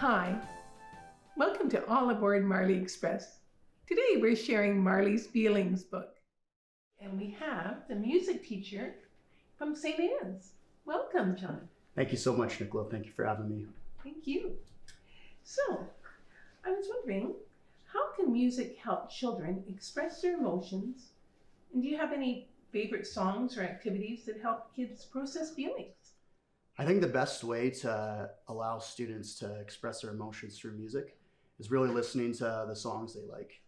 Hi, welcome to All Aboard Marley Express. Today we're sharing Marley's Feelings book. And we have the music teacher from St. Anne's. Welcome, John. Thank you so much, Nicola. Thank you for having me. Thank you. So, I was wondering, how can music help children express their emotions? And do you have any favorite songs or activities that help kids process feelings? I think the best way to allow students to express their emotions through music is really listening to the songs they like.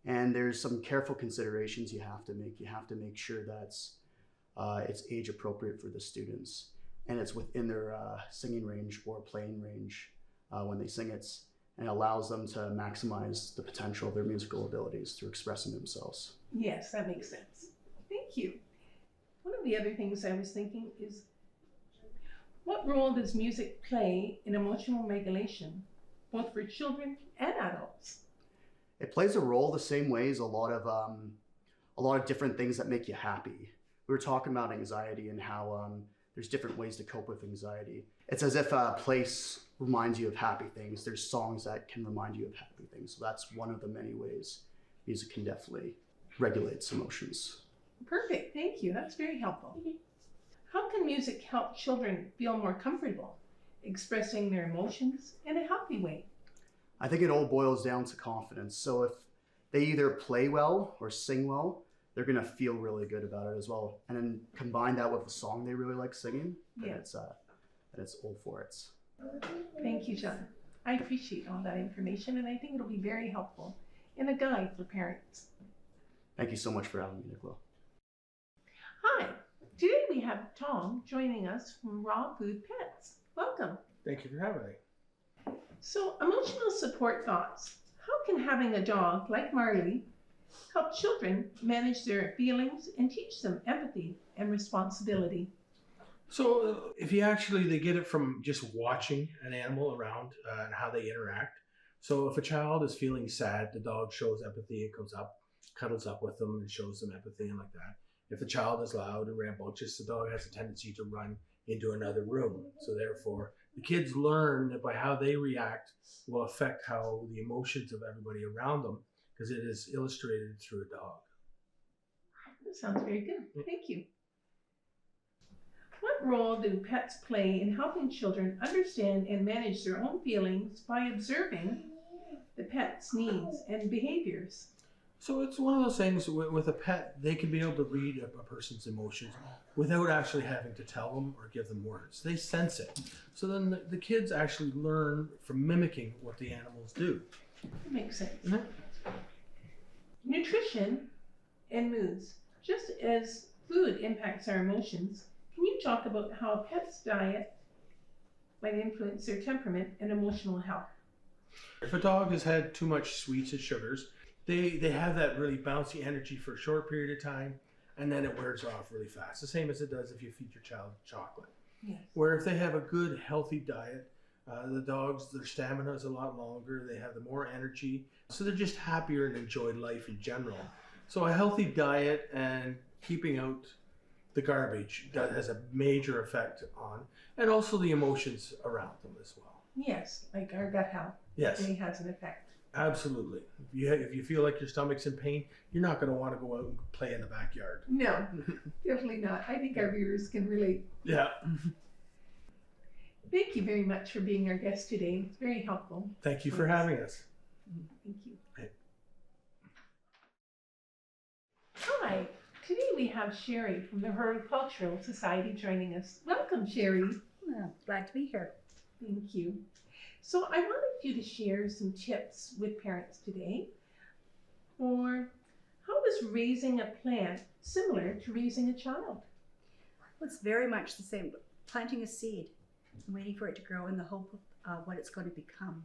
And there's some careful considerations you have to make. You have to make sure that it's age appropriate for the students and it's within their singing range or playing range when they sing it, and it allows them to maximize the potential of their musical abilities through expressing themselves. Yes, that makes sense. Thank you. One of the other things I was thinking is, what role does music play in emotional regulation, both for children and adults? It plays a role the same way as a lot of different things that make you happy. We were talking about anxiety and how there's different ways to cope with anxiety. It's as if a place reminds you of happy things. There's songs that can remind you of happy things. So that's one of the many ways music can definitely regulate emotions. Perfect, thank you. That's very helpful. How can music help children feel more comfortable expressing their emotions in a healthy way? I think it all boils down to confidence. So if they either play well or sing well, they're gonna feel really good about it as well. And then combine that with a song they really like singing, then it's all for it. Thank you, John. I appreciate all that information, and I think it'll be very helpful in a guide for parents. Thank you so much for having me, Nicola. Hi, today we have Tom joining us from Raw Food Pets. Welcome. Thank you for having me. So, emotional support thoughts. How can having a dog like Marley help children manage their feelings and teach them empathy and responsibility? So if you they get it from just watching an animal around and how they interact. So if a child is feeling sad, the dog shows empathy and comes up, cuddles up with them and shows them empathy and like that. If the child is loud and rambunctious, the dog has a tendency to run into another room. So therefore, the kids learn that by how they react will affect how the emotions of everybody around them, because it is illustrated through a dog. That sounds very good. Thank you. What role do pets play in helping children understand and manage their own feelings by observing the pet's needs and behaviors? So it's one of those things with a pet, they can be able to read a person's emotions without actually having to tell them or give them words. They sense it. So then the kids actually learn from mimicking what the animals do. That makes sense. Mm-hmm. Nutrition and moods. Just as food impacts our emotions, can you talk about how a pet's diet might influence their temperament and emotional health? If a dog has had too much sweets and sugars, they have that really bouncy energy for a short period of time, and then it wears off really fast. The same as it does if you feed your child chocolate. Yes. Where if they have a good, healthy diet, the dogs, their stamina is a lot longer, they have the more energy, so they're just happier and enjoy life in general. So a healthy diet and keeping out the garbage that has a major effect on, and also the emotions around them as well. Yes, like our gut health. Yes. It really has an effect. Absolutely. If you feel like your stomach's in pain, you're not going to want to go out and play in the backyard. No, definitely not. I think our viewers can relate. Yeah. Thank you very much for being our guest today. It's very helpful. Thank you for having us. Thank you. Hey. Hi. Today we have Sherry from the Horticultural Society joining us. Welcome, Sherry. Well, glad to be here. Thank you. So I wanted you to share some tips with parents today for how is raising a plant similar to raising a child? Well, it's very much the same. Planting a seed and waiting for it to grow in the hope of what it's going to become.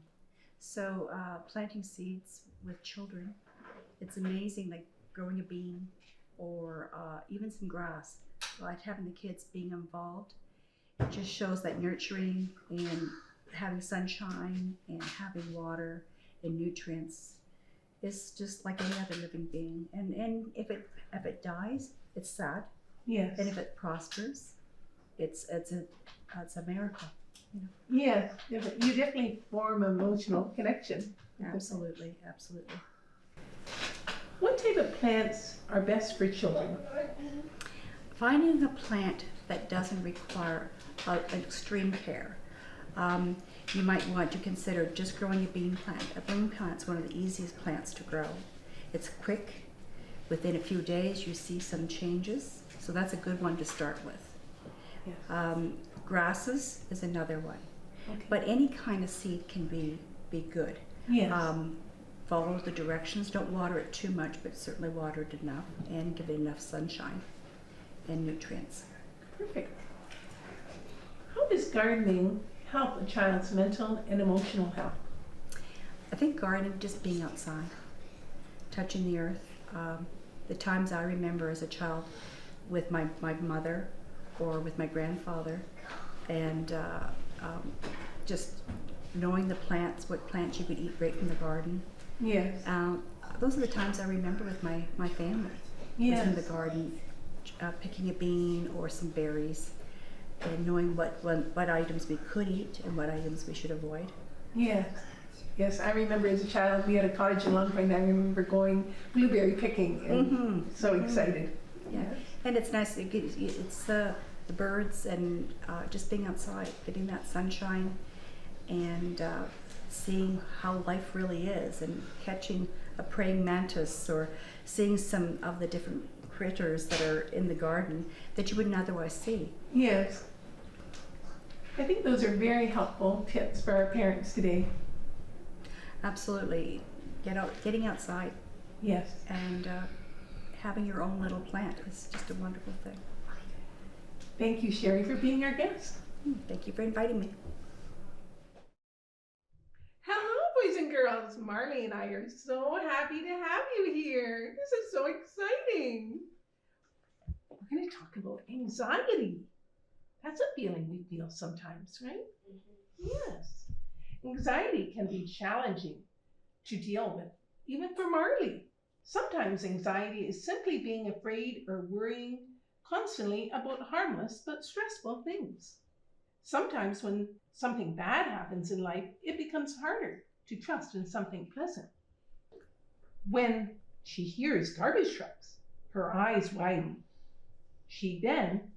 So planting seeds with children, it's amazing, like growing a bean or even some grass. Like having the kids being involved, it just shows that nurturing and having sunshine and having water and nutrients is just like any other living being. And if it dies, it's sad. Yes. And if it prospers, it's a miracle. Yes, you definitely form an emotional connection. Absolutely, absolutely. What type of plants are best for children? Finding a plant that doesn't require an extreme care. You might want to consider just growing a bean plant. A bean plant's one of the easiest plants to grow. It's quick. Within a few days, you see some changes. So that's a good one to start with. Yes. Grasses is another one. Okay. But any kind of seed can be good. Yes. Follow the directions. Don't water it too much, but certainly water it enough and give it enough sunshine and nutrients. Perfect. How does gardening help a child's mental and emotional health? I think gardening, just being outside, touching the earth. The times I remember as a child with my mother or with my grandfather, and just knowing the plants, what plants you could eat right from the garden. Yes. Those are the times I remember with my family. Yes. Was in the garden, picking a bean or some berries, and knowing what items we could eat and what items we should avoid. Yes. Yes, I remember as a child, we had a cottage in Long Point, and I remember going blueberry picking and so excited. Yeah, and it's nice. It's the birds and just being outside, getting that sunshine, and seeing how life really is, and catching a praying mantis or seeing some of the different critters that are in the garden that you wouldn't otherwise see. Yes. I think those are very helpful tips for our parents today. Absolutely. Getting outside Yes. and having your own little plant is just a wonderful thing. Thank you, Sherry, for being our guest. Thank you for inviting me. Hello, boys and girls. Marley and I are so happy to have you here. This is so exciting. We're going to talk about anxiety. That's a feeling we feel sometimes, right? Yes. Anxiety can be challenging to deal with, even for Marley. Sometimes anxiety is simply being afraid or worrying constantly about harmless but stressful things. Sometimes when something bad happens in life, it becomes harder to trust in something pleasant. When she hears garbage trucks, her eyes widen. She then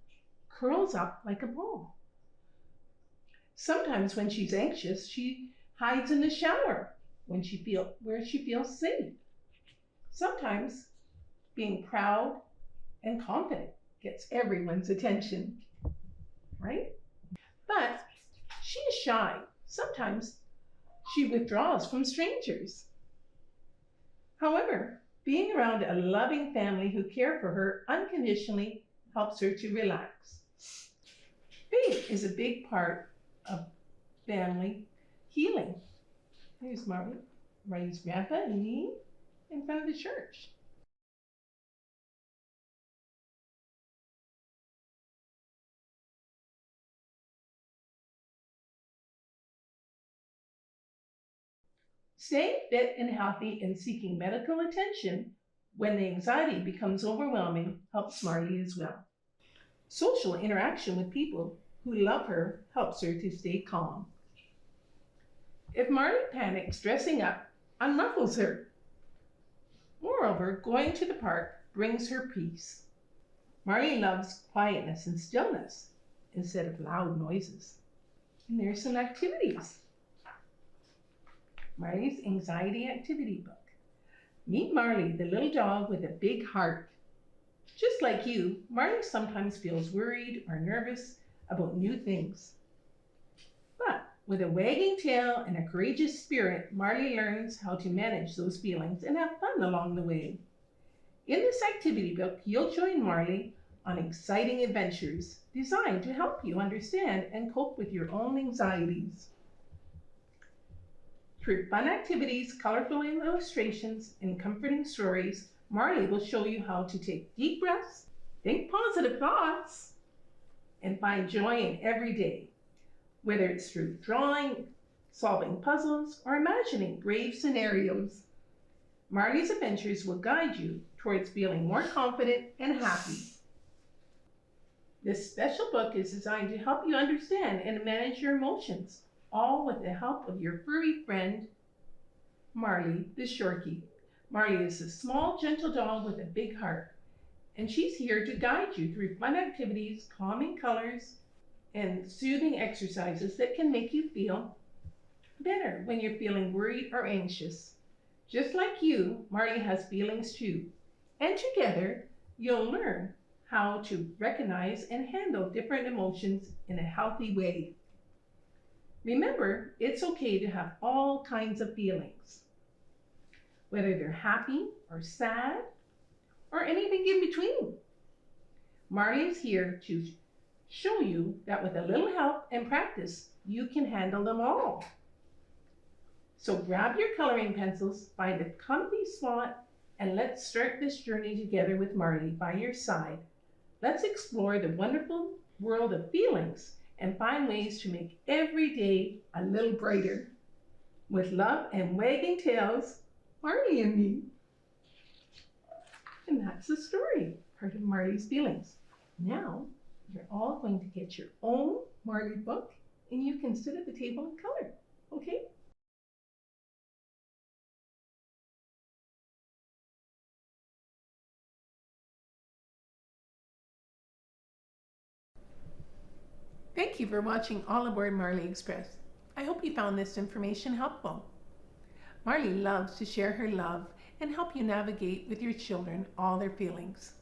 curls up like a ball. Sometimes when she's anxious, she hides in the shower where she feels safe. Sometimes being proud and confident gets everyone's attention, right? But she is shy. Sometimes she withdraws from strangers. However, being around a loving family who care for her unconditionally helps her to relax. Faith is a big part of family healing. Here's Marley's grandpa and me in front of the church. Staying fit and healthy and seeking medical attention when the anxiety becomes overwhelming helps Marley as well. Social interaction with people who love her helps her to stay calm. If Marley panics, dressing up unruffles her. Moreover, going to the park brings her peace. Marley loves quietness and stillness instead of loud noises. And there's some activities. Marley's anxiety activity book. Meet Marley, the little dog with a big heart. Just like you, Marley sometimes feels worried or nervous about new things. But with a wagging tail and a courageous spirit, Marley learns how to manage those feelings and have fun along the way. In this activity book, you'll join Marley on exciting adventures designed to help you understand and cope with your own anxieties. Through fun activities, colorful illustrations, and comforting stories, Marley will show you how to take deep breaths, think positive thoughts, and find joy in every day, whether it's through drawing, solving puzzles, or imagining brave scenarios. Marley's adventures will guide you towards feeling more confident and happy. This special book is designed to help you understand and manage your emotions, all with the help of your furry friend, Marley the Shorkie. Marley is a small, gentle dog with a big heart, and she's here to guide you through fun activities, calming colors, and soothing exercises that can make you feel better when you're feeling worried or anxious. Just like you, Marley has feelings too, and together you'll learn how to recognize and handle different emotions in a healthy way. Remember, it's okay to have all kinds of feelings, whether they're happy or sad or anything in between. Marley's here to show you that with a little help and practice, you can handle them all. So grab your coloring pencils, find a comfy spot, and let's start this journey together with Marley by your side. Let's explore the wonderful world of feelings and find ways to make every day a little brighter. With love and wagging tails, Marley and me. And that's the story, part of Marley's feelings. Now, you're all going to get your own Marley book and you can sit at the table and color, okay? Thank you for watching All Aboard Marley Express. I hope you found this information helpful. Marley loves to share her love and help you navigate with your children all their feelings.